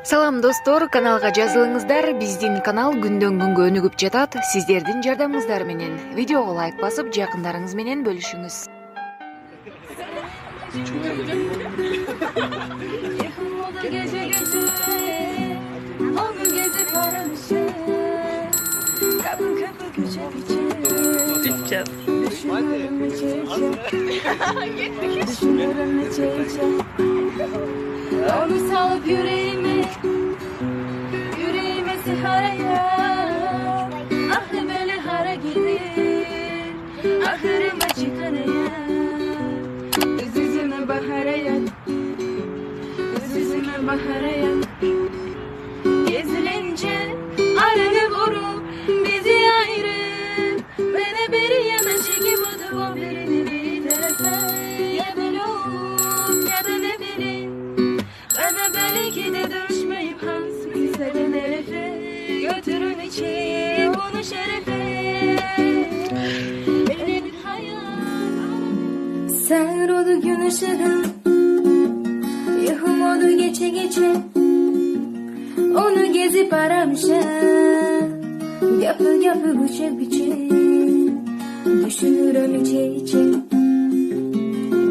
Салам достор, каналга жазылыңыздар. Биздин канал күндөн күнгө өнүгүп жатат. Сиздердин жардамыңыздар менен. Видеого лайк басып, жакындарыңыз менен бөлүшүңүз. Onu salıp yüreğime siharaya, ah ne böyle hara gider, ahırım açık araya, yüzüme baharaya, yüzüme baharaya, gezilince arını vurup bizi ayrı, beni bir yana çekip atıp birini bir tarafa, ya böyle olup ya da ne bileyim. Bana belki de düşmeyip hansız seven herife, götürün içi bunu şerefe. Benim bir hayal. Sen oldu gün ışığı, yuhum oldu geçe geçe. Onu gezip aramışım, yapı güçe güçe. Düşünürüm içe içe,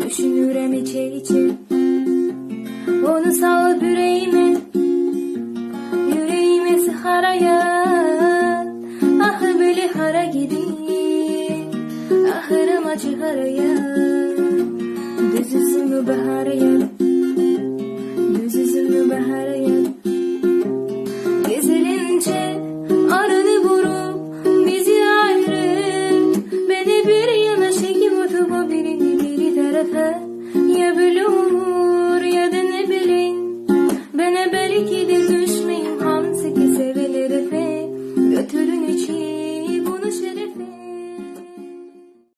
düşünürüm içe içe. Onu salıp yüreğime siharaya, ah böyle hara gideyim, ahırım açık araya, düz yüzümü baharaya, düz yüzümü baharaya.